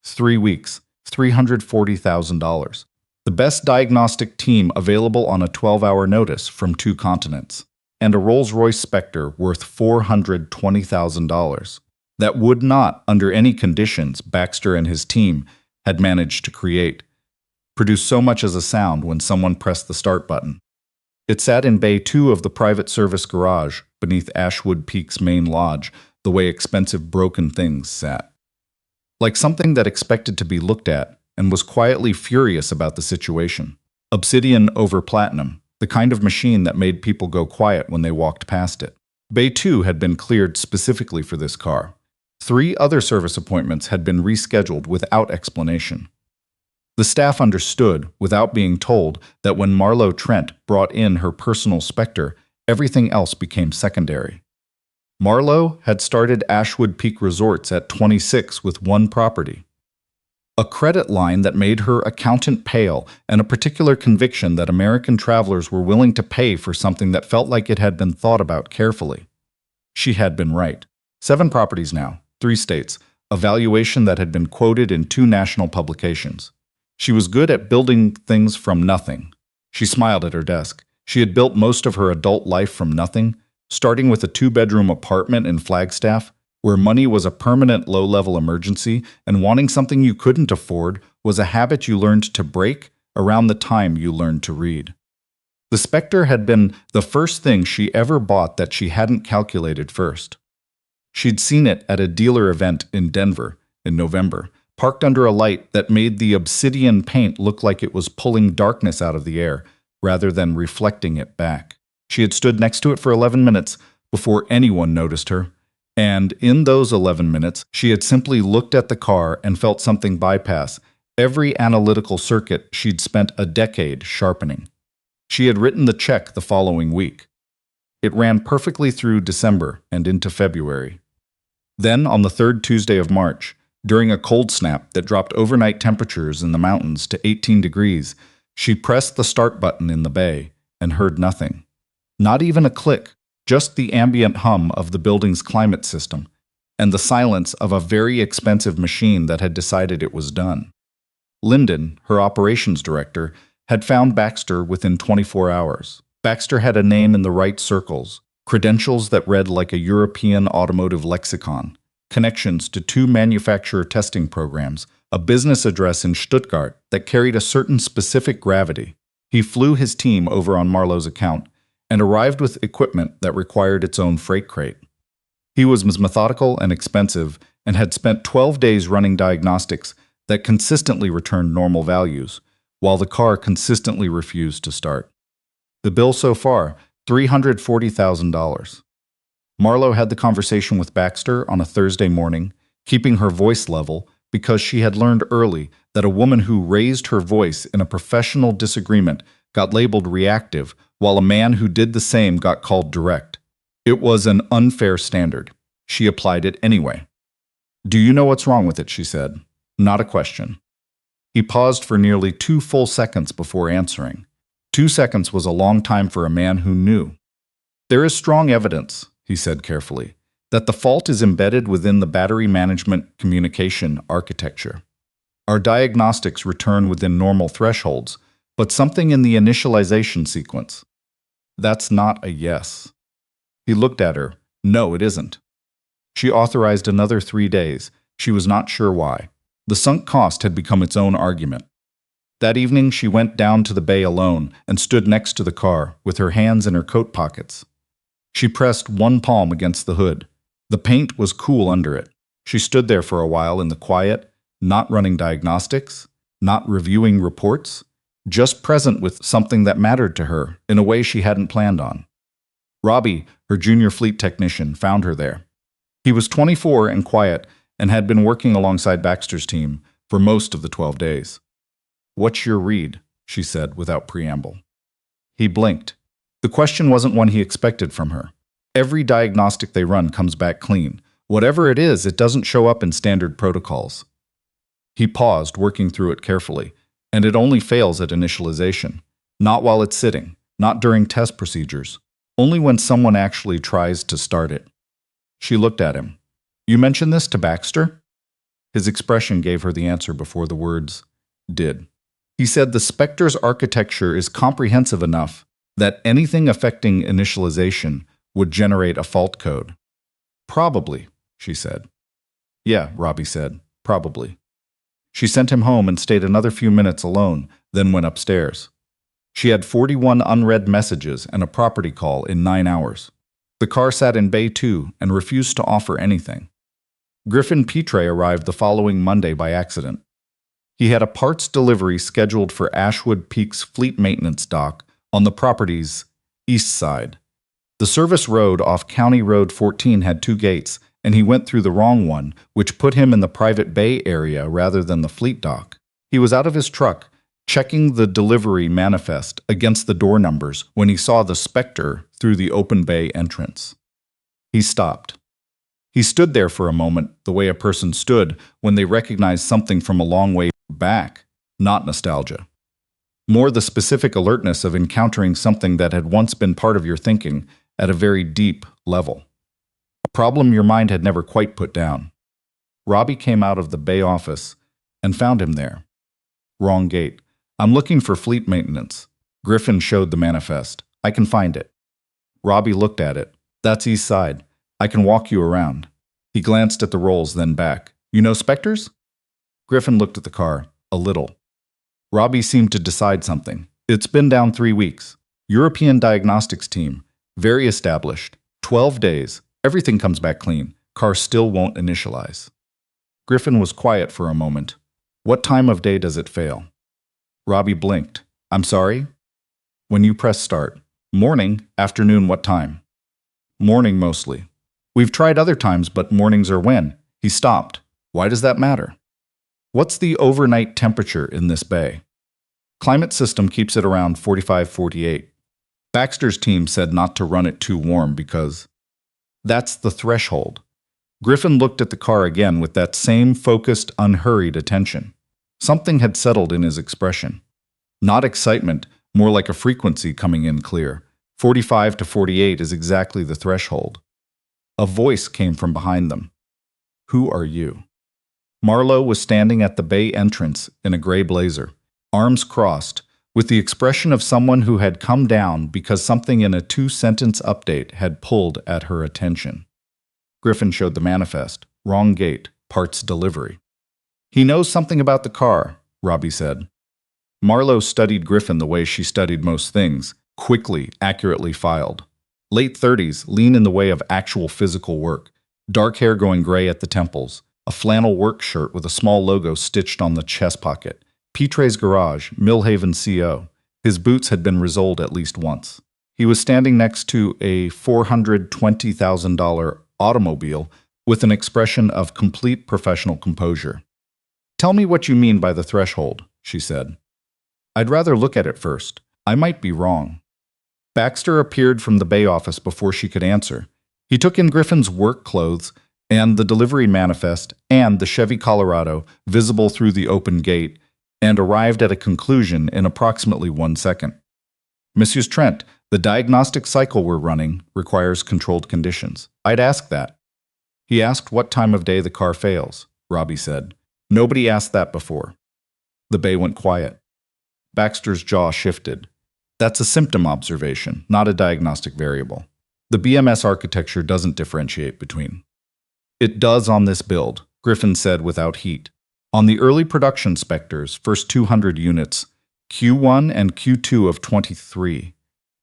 3 weeks, $340,000. The best diagnostic team available on a 12-hour notice from 2 continents. And a Rolls-Royce Spectre worth $420,000. That would not, under any conditions Baxter and his team had managed to create, produce so much as a sound when someone pressed the start button. It sat in Bay 2 of the private service garage beneath Ashwood Peak's main lodge, the way expensive broken things sat. Like something that expected to be looked at and was quietly furious about the situation. Obsidian over platinum, the kind of machine that made people go quiet when they walked past it. Bay 2 had been cleared specifically for this car. 3 other service appointments had been rescheduled without explanation. The staff understood, without being told, that when Marlowe Trent brought in her personal Spectre, everything else became secondary. Marlowe had started Ashwood Peak Resorts at 26 with 1 property. A credit line that made her accountant pale, and a particular conviction that American travelers were willing to pay for something that felt like it had been thought about carefully. She had been right. 7 properties now, 3 states, a valuation that had been quoted in 2 national publications. She was good at building things from nothing. She smiled at her desk. She had built most of her adult life from nothing, starting with a 2-bedroom apartment in Flagstaff, where money was a permanent low-level emergency, and wanting something you couldn't afford was a habit you learned to break around the time you learned to read. The Spectre had been the first thing she ever bought that she hadn't calculated first. She'd seen it at a dealer event in Denver in November, parked under a light that made the obsidian paint look like it was pulling darkness out of the air rather than reflecting it back. She had stood next to it for 11 minutes before anyone noticed her, and in those 11 minutes, she had simply looked at the car and felt something bypass every analytical circuit she'd spent a decade sharpening. She had written the check the following week. It ran perfectly through December and into February. Then, on the 3rd Tuesday of March, during a cold snap that dropped overnight temperatures in the mountains to 18 degrees, she pressed the start button in the bay and heard nothing. Not even a click, just the ambient hum of the building's climate system, and the silence of a very expensive machine that had decided it was done. Lyndon, her operations director, had found Baxter within 24 hours. Baxter had a name in the right circles, credentials that read like a European automotive lexicon, connections to 2 manufacturer testing programs, a business address in Stuttgart that carried a certain specific gravity. He flew his team over on Marlowe's account and arrived with equipment that required its own freight crate. He was methodical and expensive and had spent 12 days running diagnostics that consistently returned normal values, while the car consistently refused to start. The bill so far, $340,000. Marlowe had the conversation with Baxter on a Thursday morning, keeping her voice level because she had learned early that a woman who raised her voice in a professional disagreement got labeled reactive, while a man who did the same got called direct. It was an unfair standard. She applied it anyway. "Do you know what's wrong with it?" she said. Not a question. He paused for nearly 2 full seconds before answering. 2 seconds was a long time for a man who knew. "There is strong evidence," he said carefully, "that the fault is embedded within the battery management communication architecture. Our diagnostics return within normal thresholds, but something in the initialization sequence. That's not a yes." He looked at her. "No, it isn't." She authorized another 3 days. She was not sure why. The sunk cost had become its own argument. That evening she went down to the bay alone and stood next to the car, with her hands in her coat pockets. She pressed 1 palm against the hood. The paint was cool under it. She stood there for a while in the quiet, not running diagnostics, not reviewing reports, just present with something that mattered to her in a way she hadn't planned on. Robbie, her junior fleet technician, found her there. He was 24 and quiet and had been working alongside Baxter's team for most of the 12 days. "What's your read?" she said without preamble. He blinked. The question wasn't one he expected from her. Every diagnostic they run comes back clean. Whatever it is, it doesn't show up in standard protocols. He paused, working through it carefully, and it only fails at initialization. Not while it's sitting, not during test procedures, only when someone actually tries to start it. She looked at him. "You mentioned this to Baxter?" His expression gave her the answer before the words did. He said the Spectre's architecture is comprehensive enough that anything affecting initialization would generate a fault code. Probably, she said. Yeah, Robbie said, probably. She sent him home and stayed another few minutes alone, then went upstairs. She had 41 unread messages and a property call in 9 hours. The car sat in Bay 2 and refused to offer anything. Griffin Petre arrived the following Monday by accident. He had a parts delivery scheduled for Ashwood Peak's fleet maintenance dock on the property's east side. The service road off County Road 14 had 2 gates, and he went through the wrong one, which put him in the private bay area rather than the fleet dock. He was out of his truck, checking the delivery manifest against the door numbers when he saw the Spectre through the open bay entrance. He stopped. He stood there for a moment, the way a person stood when they recognized something from a long way back, not nostalgia. More the specific alertness of encountering something that had once been part of your thinking at a very deep level. A problem your mind had never quite put down. Robbie came out of the bay office and found him there. Wrong gate. I'm looking for fleet maintenance. Griffin showed the manifest. I can find it. Robbie looked at it. That's east side. I can walk you around. He glanced at the rolls, then back. You know Spectres? Griffin looked at the car. A little. Robbie seemed to decide something. It's been down 3 weeks. European diagnostics team. Very established. 12 days. Everything comes back clean. Car still won't initialize. Griffin was quiet for a moment. What time of day does it fail? Robbie blinked. I'm sorry? When you press start. Morning, afternoon, what time? Morning mostly. We've tried other times, but mornings are when? He stopped. Why does that matter? What's the overnight temperature in this bay? Climate system keeps it around 45-48. Baxter's team said not to run it too warm because that's the threshold. Griffin looked at the car again with that same focused, unhurried attention. Something had settled in his expression. Not excitement, more like a frequency coming in clear. 45 to 48 is exactly the threshold. A voice came from behind them. Who are you? Marlowe was standing at the bay entrance in a gray blazer, arms crossed, with the expression of someone who had come down because something in a 2-sentence update had pulled at her attention. Griffin showed the manifest. Wrong gate. Parts delivery. He knows something about the car, Robbie said. Marlowe studied Griffin the way she studied most things, quickly, accurately filed. Late 30s, lean in the way of actual physical work. Dark hair going gray at the temples. A flannel work shirt with a small logo stitched on the chest pocket. Petre's garage, Millhaven CO. His boots had been resoled at least once. He was standing next to a $420,000 automobile with an expression of complete professional composure. Tell me what you mean by the threshold, she said. I'd rather look at it first. I might be wrong. Baxter appeared from the bay office before she could answer. He took in Griffin's work clothes and the delivery manifest and the Chevy Colorado visible through the open gate and arrived at a conclusion in approximately 1 second. Mrs. Trent, the diagnostic cycle we're running requires controlled conditions. I'd ask that. He asked what time of day the car fails, Robbie said. Nobody asked that before. The bay went quiet. Baxter's jaw shifted. That's a symptom observation, not a diagnostic variable. The BMS architecture doesn't differentiate between. It does on this build, Griffin said without heat. On the early production Spectres, first 200 units, Q1 and Q2 of 23,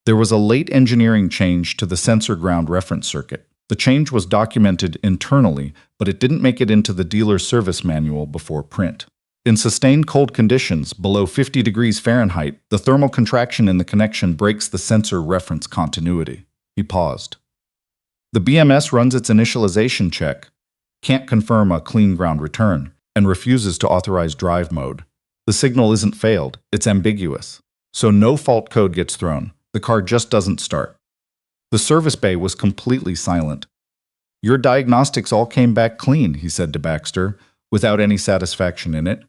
there was a late engineering change to the sensor ground reference circuit. The change was documented internally, but it didn't make it into the dealer service manual before print. In sustained cold conditions, below 50 degrees Fahrenheit, the thermal contraction in the connection breaks the sensor reference continuity. He paused. The BMS runs its initialization check, can't confirm a clean ground return, and refuses to authorize drive mode. The signal isn't failed, it's ambiguous. So no fault code gets thrown. The car just doesn't start. The service bay was completely silent. Your diagnostics all came back clean, he said to Baxter, without any satisfaction in it.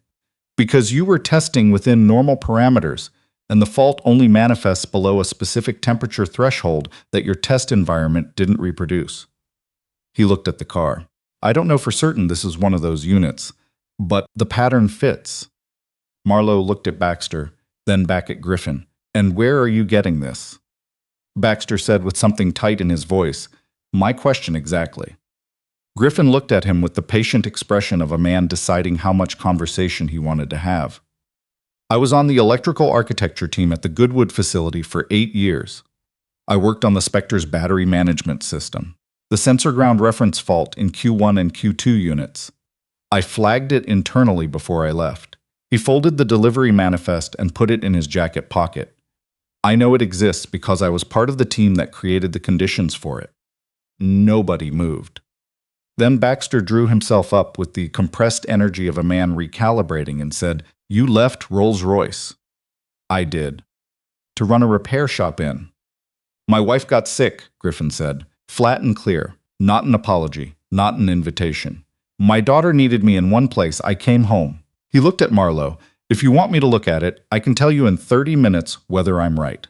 Because you were testing within normal parameters, and the fault only manifests below a specific temperature threshold that your test environment didn't reproduce. He looked at the car. I don't know for certain this is one of those units. But the pattern fits. Marlowe looked at Baxter, then back at Griffin. And where are you getting this? Baxter said with something tight in his voice, my question exactly. Griffin looked at him with the patient expression of a man deciding how much conversation he wanted to have. I was on the electrical architecture team at the Goodwood facility for 8 years. I worked on the Spectre's battery management system, the sensor ground reference fault in Q1 and Q2 units. I flagged it internally before I left. He folded the delivery manifest and put it in his jacket pocket. I know it exists because I was part of the team that created the conditions for it. Nobody moved. Then Baxter drew himself up with the compressed energy of a man recalibrating and said, You left Rolls-Royce. I did. To run a repair shop in. My wife got sick, Griffin said. Flat and clear. Not an apology. Not an invitation. My daughter needed me in one place. I came home. He looked at Marlowe. If you want me to look at it, I can tell you in 30 minutes whether I'm right.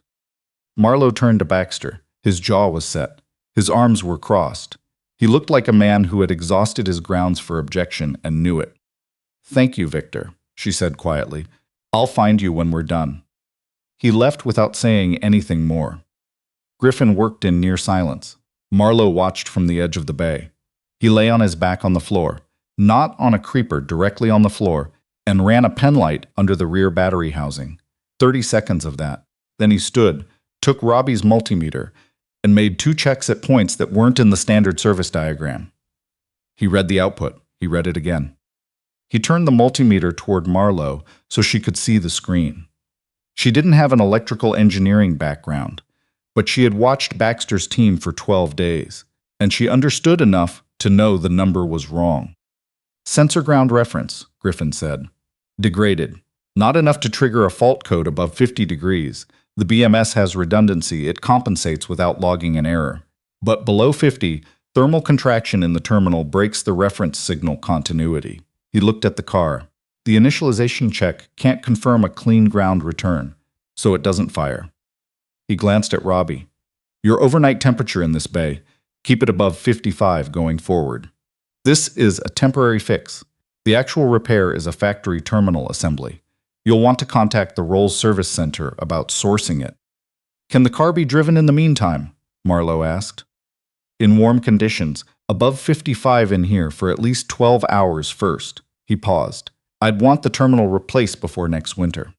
Marlowe turned to Baxter. His jaw was set. His arms were crossed. He looked like a man who had exhausted his grounds for objection and knew it. Thank you, Victor, she said quietly. I'll find you when we're done. He left without saying anything more. Griffin worked in near silence. Marlowe watched from the edge of the bay. He lay on his back on the floor, not on a creeper, directly on the floor, and ran a penlight under the rear battery housing. 30 seconds of that. Then he stood, took Robbie's multimeter, and made 2 checks at points that weren't in the standard service diagram. He read the output. He read it again. He turned the multimeter toward Marlowe so she could see the screen. She didn't have an electrical engineering background, but she had watched Baxter's team for 12 days, and she understood enough to know the number was wrong. Sensor ground reference, Griffin said. Degraded. Not enough to trigger a fault code above 50 degrees. The BMS has redundancy. It compensates without logging an error. But below 50, thermal contraction in the terminal breaks the reference signal continuity. He looked at the car. The initialization check can't confirm a clean ground return, so it doesn't fire. He glanced at Robbie. Your overnight temperature in this bay, keep it above 55 going forward. This is a temporary fix. The actual repair is a factory terminal assembly. You'll want to contact the Rolls Service Center about sourcing it. Can the car be driven in the meantime? Marlowe asked. In warm conditions, above 55 in here for at least 12 hours first. He paused. I'd want the terminal replaced before next winter.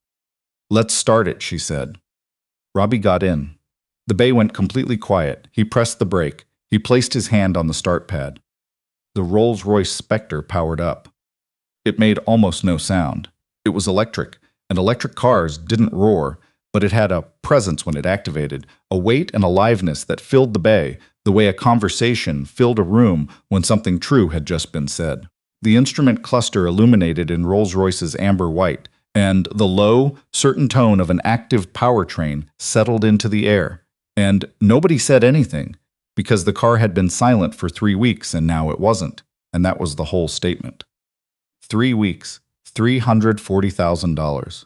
Let's start it, she said. Robbie got in. The bay went completely quiet. He pressed the brake. He placed his hand on the start pad. The Rolls-Royce Spectre powered up. It made almost no sound. It was electric, and electric cars didn't roar, but it had a presence when it activated, a weight and aliveness that filled the bay, the way a conversation filled a room when something true had just been said. The instrument cluster illuminated in Rolls-Royce's amber white, and the low, certain tone of an active powertrain settled into the air. And nobody said anything, because the car had been silent for 3 weeks and now it wasn't, and that was the whole statement. 3 weeks. $340,000.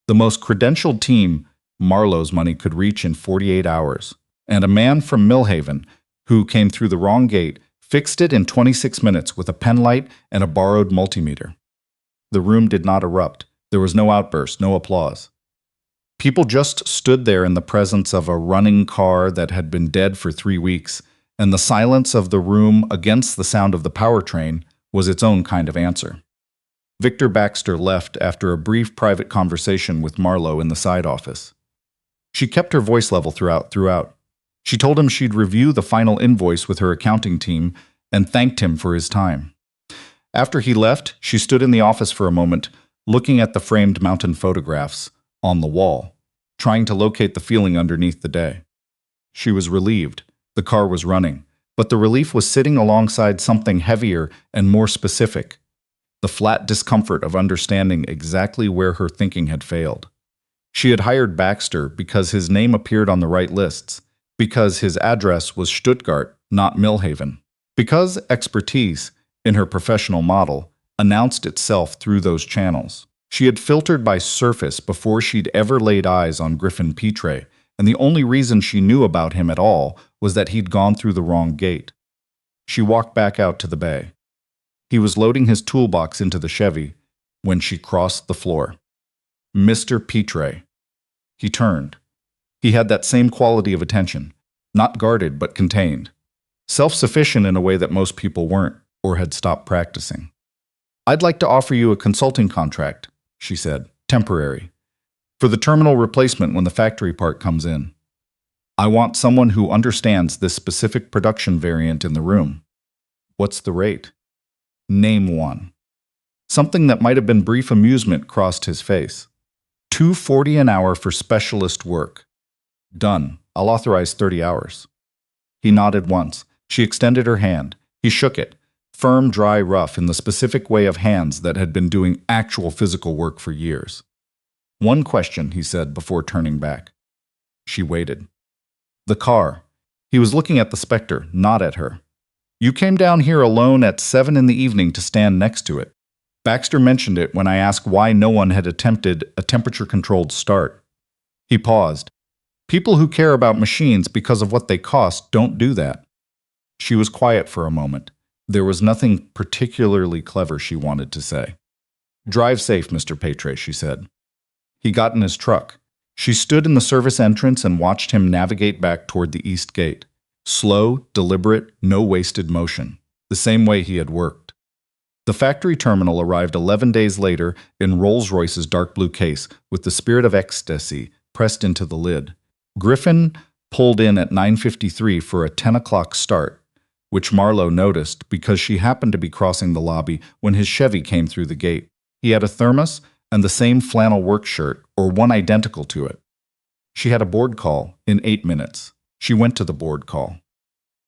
The most credentialed team Marlowe's money could reach in 48 hours. And a man from Millhaven, who came through the wrong gate, fixed it in 26 minutes with a penlight and a borrowed multimeter. The room did not erupt. There was no outburst, no applause. People just stood there in the presence of a running car that had been dead for 3 weeks, and the silence of the room against the sound of the powertrain was its own kind of answer. Victor Baxter left after a brief private conversation with Marlowe in the side office. She kept her voice level throughout. She told him she'd review the final invoice with her accounting team and thanked him for his time. After he left, she stood in the office for a moment, looking at the framed mountain photographs on the wall, trying to locate the feeling underneath the day. She was relieved. The car was running, but the relief was sitting alongside something heavier and more specific. The flat discomfort of understanding exactly where her thinking had failed. She had hired Baxter because his name appeared on the right lists, because his address was Stuttgart, not Millhaven, because expertise, in her professional model, announced itself through those channels. She had filtered by surface before she'd ever laid eyes on Griffin Petre, and the only reason she knew about him at all was that he'd gone through the wrong gate. She walked back out to the bay. He was loading his toolbox into the Chevy when she crossed the floor. Mr. Petre. He turned. He had that same quality of attention, not guarded but contained. Self-sufficient in a way that most people weren't, or had stopped practicing. "I'd like to offer you a consulting contract," she said, "temporary, for the terminal replacement when the factory part comes in. I want someone who understands this specific production variant in the room." "What's the rate?" "Name one." Something that might have been brief amusement crossed his face. $2.40 an hour for specialist work. "Done. I'll authorize 30 hours. He nodded once. She extended her hand. He shook it, firm, dry, rough, in the specific way of hands that had been doing actual physical work for years. "One question," he said before turning back. She waited. "The car." He was looking at the Spectre, not at her. "You came down here alone at 7 in the evening to stand next to it. Baxter mentioned it when I asked why no one had attempted a temperature-controlled start." He paused. "People who care about machines because of what they cost don't do that." She was quiet for a moment. There was nothing particularly clever she wanted to say. "Drive safe, Mr. Petre," she said. He got in his truck. She stood in the service entrance and watched him navigate back toward the east gate. Slow, deliberate, no wasted motion. The same way he had worked. The factory terminal arrived 11 days later in Rolls-Royce's dark blue case with the spirit of ecstasy pressed into the lid. Griffin pulled in at 9:53 for a 10 o'clock start, which Marlowe noticed because she happened to be crossing the lobby when his Chevy came through the gate. He had a thermos and the same flannel work shirt, or one identical to it. She had a board call in 8 minutes. She went to the board call.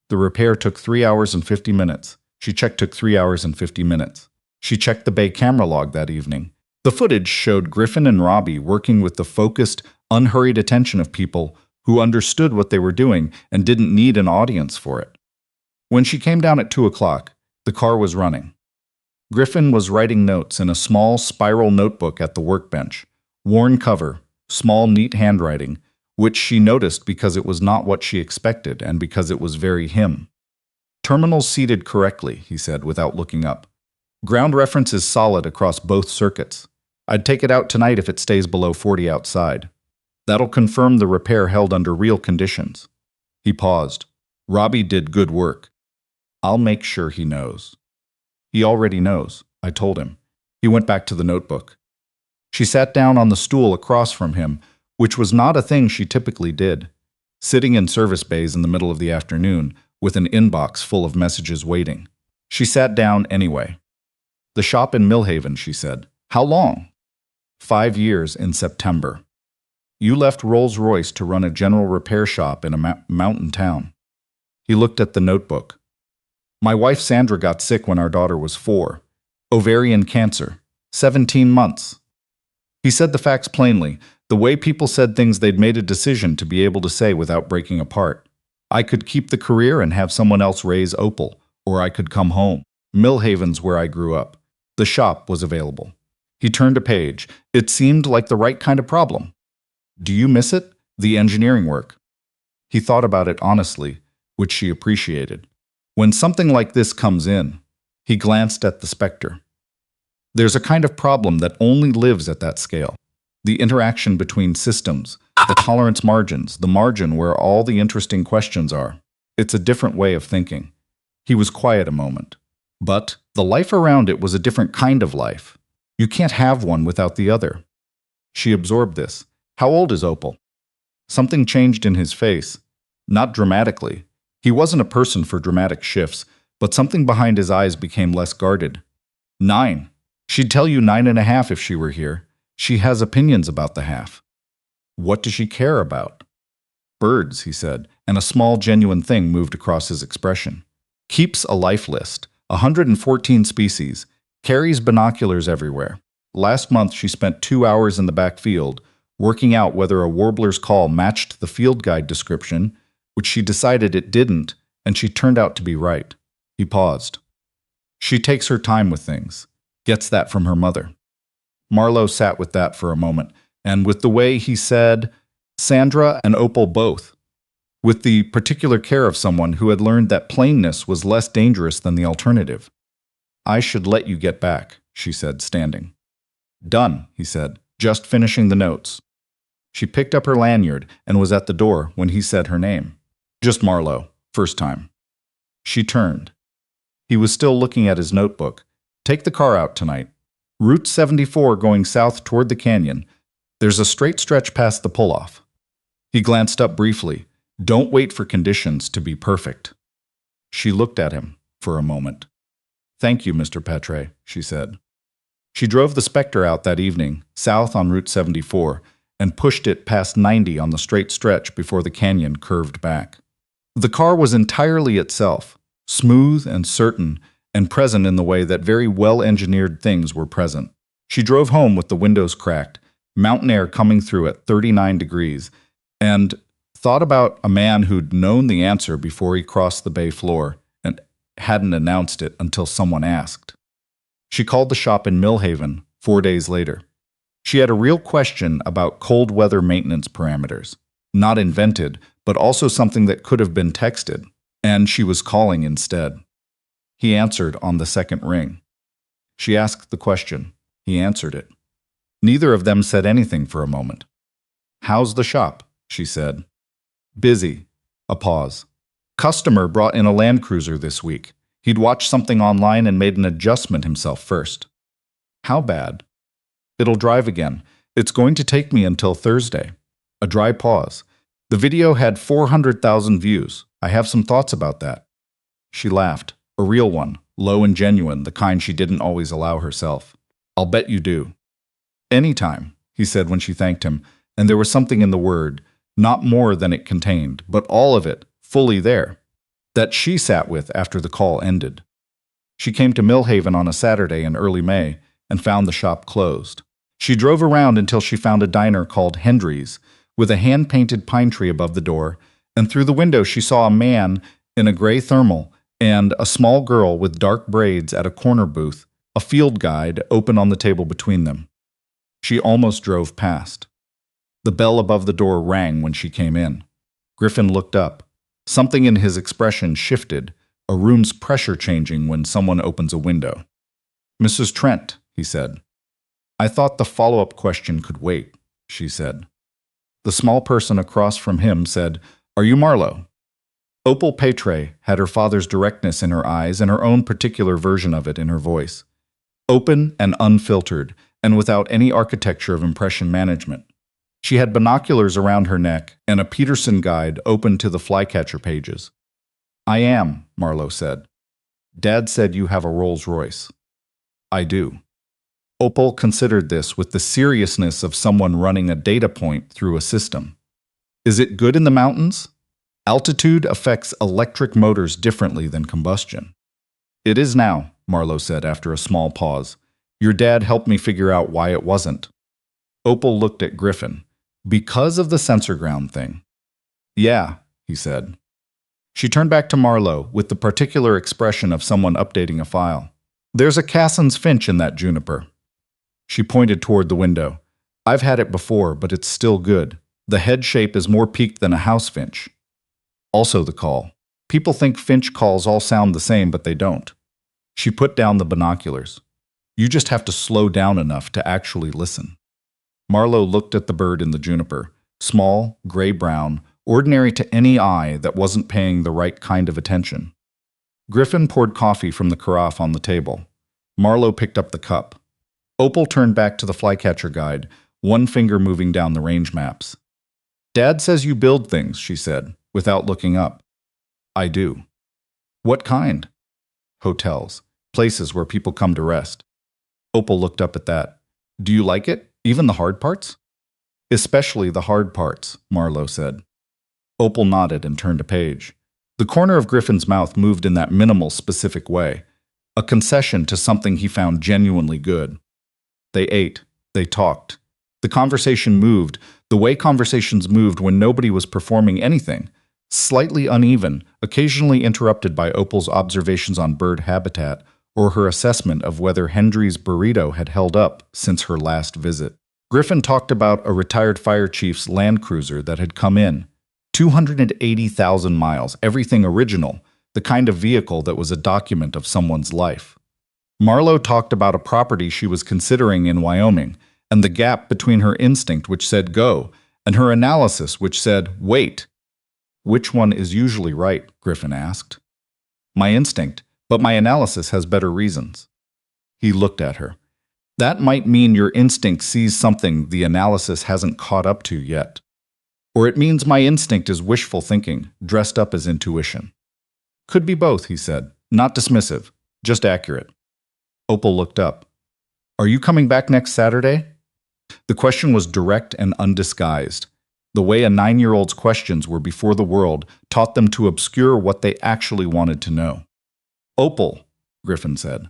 The repair took 3 hours and 50 minutes. She checked took 3 hours and 50 minutes. She checked the bay camera log that evening. The footage showed Griffin and Robbie working with the focused, unhurried attention of people who understood what they were doing and didn't need an audience for it. When she came down at 2 o'clock, the car was running. Griffin was writing notes in a small spiral notebook at the workbench. Worn cover, small neat handwriting, which she noticed because it was not what she expected and because it was very him. "Terminals seated correctly," he said without looking up. "Ground reference is solid across both circuits. I'd take it out tonight if it stays below 40 outside. That'll confirm the repair held under real conditions." He paused. "Robbie did good work. I'll make sure he knows." "He already knows," I told him. He went back to the notebook. She sat down on the stool across from him, which was not a thing she typically did, sitting in service bays in the middle of the afternoon with an inbox full of messages waiting. She sat down anyway. "The shop in Millhaven," she said. "How long?" 5 years in September. "You left Rolls-Royce to run a general repair shop in a mountain town." He looked at the notebook. "My wife Sandra got sick when our daughter was 4. Ovarian cancer. 17 months. He said the facts plainly, the way people said things they'd made a decision to be able to say without breaking apart. I could keep the career and have someone else raise Opal, or I could come home. Millhaven's where I grew up. The shop was available." He turned a page. It seemed like the right kind of problem. "Do you miss it? The engineering work?" He thought about it honestly, which she appreciated. When something like this comes in, he glanced at the Spectre. There's a kind of problem that only lives at that scale. The interaction between systems, the tolerance margins, the margin where all the interesting questions are. It's a different way of thinking. He was quiet a moment. But the life around it was a different kind of life. You can't have one without the other. She absorbed this. "How old is Opal?" Something changed in his face. Not dramatically. He wasn't a person for dramatic shifts, but something behind his eyes became less guarded. 9. She'd tell you 9.5 if she were here. She has opinions about the half. "What does she care about?" "Birds," he said, and a small, genuine thing moved across his expression. "Keeps a life list. 114 species. Carries binoculars everywhere. Last month she spent 2 hours in the back field, working out whether a warbler's call matched the field guide description, which she decided it didn't, and she turned out to be right." He paused. "She takes her time with things. Gets that from her mother." Marlowe sat with that for a moment, and with the way he said, "Sandra and Opal both," with the particular care of someone who had learned that plainness was less dangerous than the alternative. I should let you get back, she said, standing. Done, he said, just finishing the notes. She picked up her lanyard and was at the door when he said her name. Just Marlowe, first time. She turned. He was still looking at his notebook. Take the car out tonight. Route 74 going south toward the canyon. There's a straight stretch past the pull-off. He glanced up briefly. Don't wait for conditions to be perfect. She looked at him for a moment. Thank you, Mr. Petre, she said. She drove the Spectre out that evening, south on Route 74, and pushed it past 90 on the straight stretch before the canyon curved back. The car was entirely itself, smooth and certain, and present in the way that very well-engineered things were present. She drove home with the windows cracked, mountain air coming through at 39 degrees, and thought about a man who'd known the answer before he crossed the bay floor and hadn't announced it until someone asked. She called the shop in Millhaven 4 days later. She had a real question about cold weather maintenance parameters, not invented, but also something that could have been texted, and she was calling instead. He answered on the second ring. She asked the question. He answered it. Neither of them said anything for a moment. How's the shop? She said. Busy. A pause. Customer brought in a Land Cruiser this week. He'd watched something online and made an adjustment himself first. How bad? It'll drive again. It's going to take me until Thursday. A dry pause. The video had 400,000 views. I have some thoughts about that. She laughed. A real one, low and genuine, the kind she didn't always allow herself. I'll bet you do. Anytime, he said when she thanked him, and there was something in the word, not more than it contained, but all of it, fully there, that she sat with after the call ended. She came to Millhaven on a Saturday in early May and found the shop closed. She drove around until she found a diner called Hendry's, with a hand-painted pine tree above the door, and through the window she saw a man in a gray thermal and a small girl with dark braids at a corner booth, a field guide open on the table between them. She almost drove past. The bell above the door rang when she came in. Griffin looked up. Something in his expression shifted, a room's pressure changing when someone opens a window. Mrs. Trent, he said. I thought the follow-up question could wait, she said. The small person across from him said, Are you Marlowe? Opal Petre had her father's directness in her eyes and her own particular version of it in her voice. Open and unfiltered, and without any architecture of impression management. She had binoculars around her neck and a Peterson guide open to the flycatcher pages. I am, Marlowe said. Dad said you have a Rolls-Royce. I do. Opal considered this with the seriousness of someone running a data point through a system. Is it good in the mountains? Altitude affects electric motors differently than combustion. It is now, Marlowe said after a small pause. Your dad helped me figure out why it wasn't. Opal looked at Griffin. Because of the sensor ground thing. Yeah, he said. She turned back to Marlowe with the particular expression of someone updating a file. There's a Cassin's finch in that juniper. She pointed toward the window. I've had it before, but it's still good. The head shape is more peaked than a house finch. Also the call. People think finch calls all sound the same, but they don't. She put down the binoculars. You just have to slow down enough to actually listen. Marlowe looked at the bird in the juniper, small, gray-brown, ordinary to any eye that wasn't paying the right kind of attention. Griffin poured coffee from the carafe on the table. Marlowe picked up the cup. Opal turned back to the flycatcher guide, one finger moving down the range maps. Dad says you build things, she said, without looking up. I do. What kind? Hotels, places where people come to rest. Opal looked up at that. Do you like it? Even the hard parts? Especially the hard parts, Marlowe said. Opal nodded and turned a page. The corner of Griffin's mouth moved in that minimal, specific way, a concession to something he found genuinely good. They ate. They talked. The conversation moved, the way conversations moved when nobody was performing anything, slightly uneven, occasionally interrupted by Opal's observations on bird habitat or her assessment of whether Hendry's burrito had held up since her last visit. Griffin talked about a retired fire chief's Land Cruiser that had come in. 280,000 miles, everything original, the kind of vehicle that was a document of someone's life. Marlowe talked about a property she was considering in Wyoming, and the gap between her instinct, which said go, and her analysis, which said wait. Which one is usually right? Griffin asked. My instinct, but my analysis has better reasons. He looked at her. That might mean your instinct sees something the analysis hasn't caught up to yet. Or it means my instinct is wishful thinking, dressed up as intuition. Could be both, he said. Not dismissive, just accurate. Opal looked up. Are you coming back next Saturday? The question was direct and undisguised. The way a 9-year-old's questions were before the world taught them to obscure what they actually wanted to know. Opal, Griffin said.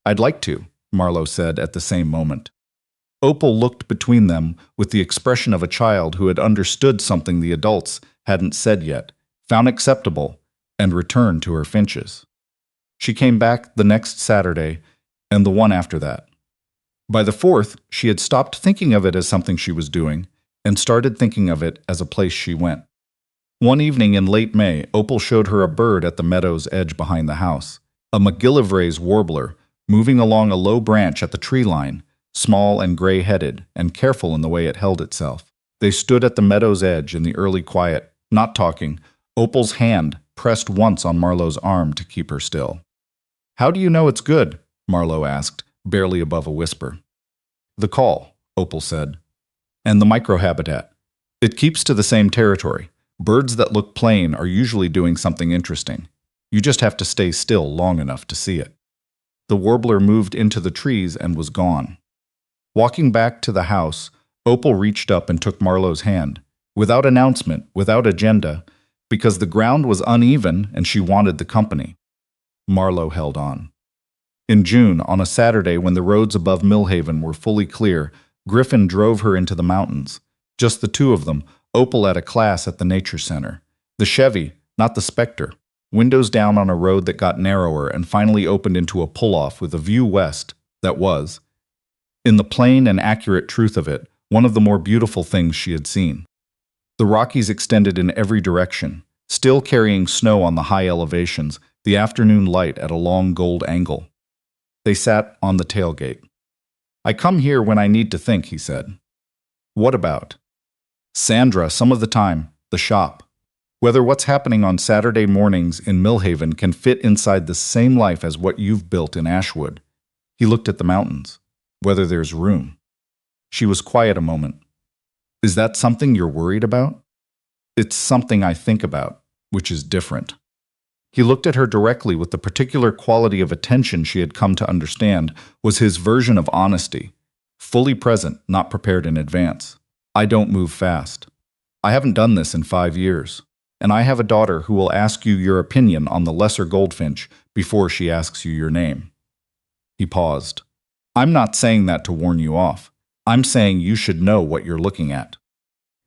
I'd like to, Marlowe said at the same moment. Opal looked between them with the expression of a child who had understood something the adults hadn't said yet, found acceptable, and returned to her finches. She came back the next Saturday and the one after that. By the 4th, she had stopped thinking of it as something she was doing and started thinking of it as a place she went. One evening in late May, Opal showed her a bird at the meadow's edge behind the house, a McGillivray's warbler, moving along a low branch at the tree line, small and gray-headed and careful in the way it held itself. They stood at the meadow's edge in the early quiet, not talking, Opal's hand pressed once on Marlowe's arm to keep her still. How do you know it's good? Marlowe asked, barely above a whisper. The call, Opal said. And the microhabitat. It keeps to the same territory. Birds that look plain are usually doing something interesting. You just have to stay still long enough to see it. The warbler moved into the trees and was gone. Walking back to the house, Opal reached up and took Marlowe's hand, without announcement, without agenda, because the ground was uneven and she wanted the company. Marlowe held on. In June, on a Saturday when the roads above Millhaven were fully clear, Griffin drove her into the mountains. Just the two of them, Opal at a class at the Nature Center. The Chevy, not the Spectre. Windows down on a road that got narrower and finally opened into a pull-off with a view west that was, in the plain and accurate truth of it, one of the more beautiful things she had seen. The Rockies extended in every direction, still carrying snow on the high elevations, the afternoon light at a long gold angle. They sat on the tailgate. I come here when I need to think, he said. What about? Sandra, some of the time, the shop. Whether what's happening on Saturday mornings in Millhaven can fit inside the same life as what you've built in Ashwood. He looked at the mountains. Whether there's room. She was quiet a moment. Is that something you're worried about? It's something I think about, which is different. He looked at her directly with the particular quality of attention she had come to understand was his version of honesty. Fully present, not prepared in advance. I don't move fast. I haven't done this in 5 years. And I have a daughter who will ask you your opinion on the lesser goldfinch before she asks you your name. He paused. I'm not saying that to warn you off. I'm saying you should know what you're looking at.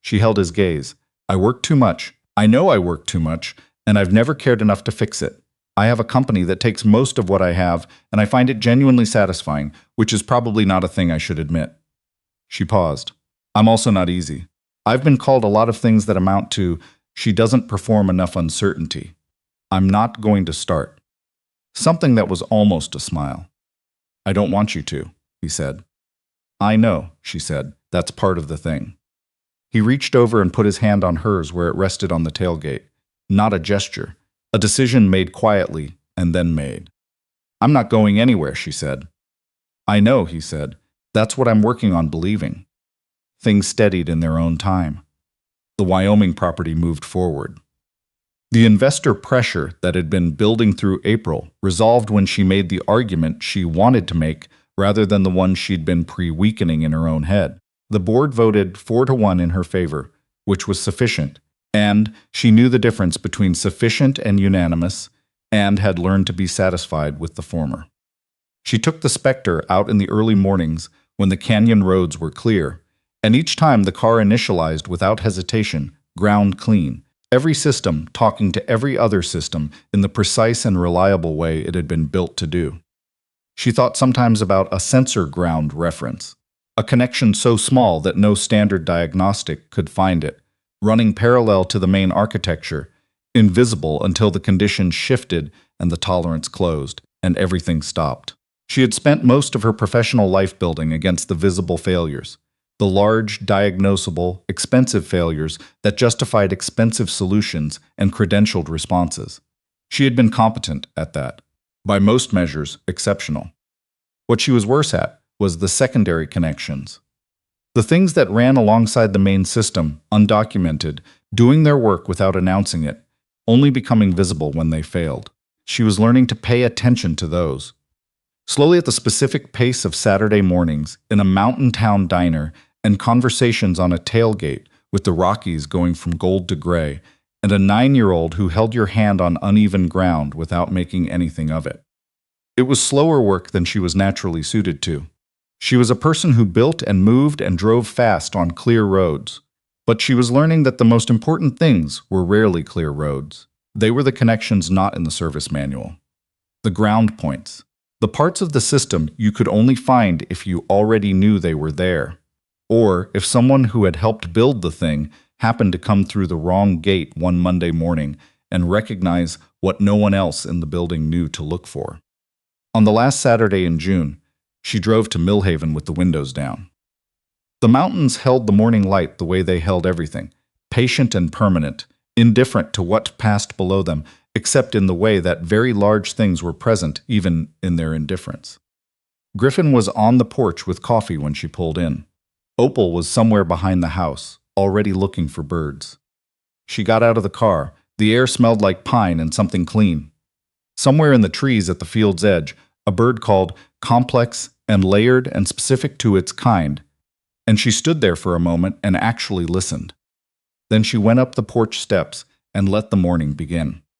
She held his gaze. I work too much. I know I work too much, and I've never cared enough to fix it. I have a company that takes most of what I have, and I find it genuinely satisfying, which is probably not a thing I should admit. She paused. I'm also not easy. I've been called a lot of things that amount to, she doesn't perform enough uncertainty. I'm not going to start. Something that was almost a smile. I don't want you to, he said. I know, she said. That's part of the thing. He reached over and put his hand on hers where it rested on the tailgate. Not a gesture. A decision made quietly and then made. I'm not going anywhere, she said. I know, he said. That's what I'm working on believing. Things steadied in their own time. The Wyoming property moved forward. The investor pressure that had been building through April resolved when she made the argument she wanted to make rather than the one she'd been pre-weakening in her own head. The board voted 4-1 in her favor, which was sufficient, and she knew the difference between sufficient and unanimous, and had learned to be satisfied with the former. She took the Spectre out in the early mornings when the canyon roads were clear, and each time the car initialized without hesitation, ground clean, every system talking to every other system in the precise and reliable way it had been built to do. She thought sometimes about a sensor ground reference, a connection so small that no standard diagnostic could find it, running parallel to the main architecture, invisible until the conditions shifted and the tolerance closed, and everything stopped. She had spent most of her professional life building against the visible failures, the large, diagnosable, expensive failures that justified expensive solutions and credentialed responses. She had been competent at that. By most measures, exceptional. What she was worse at was the secondary connections. The things that ran alongside the main system, undocumented, doing their work without announcing it, only becoming visible when they failed. She was learning to pay attention to those. Slowly, at the specific pace of Saturday mornings, in a mountain town diner, and conversations on a tailgate with the Rockies going from gold to gray, and a 9-year-old who held your hand on uneven ground without making anything of it. It was slower work than she was naturally suited to. She was a person who built and moved and drove fast on clear roads. But she was learning that the most important things were rarely clear roads. They were the connections not in the service manual. The ground points. The parts of the system you could only find if you already knew they were there, or if someone who had helped build the thing happened to come through the wrong gate one Monday morning and recognize what no one else in the building knew to look for. On the last Saturday in June, she drove to Millhaven with the windows down. The mountains held the morning light the way they held everything, patient and permanent, indifferent to what passed below them, except in the way that very large things were present even in their indifference. Griffin was on the porch with coffee when she pulled in. Opal was somewhere behind the house, already looking for birds. She got out of the car. The air smelled like pine and something clean. Somewhere in the trees at the field's edge, a bird called, complex and layered and specific to its kind, and she stood there for a moment and actually listened. Then she went up the porch steps and let the morning begin.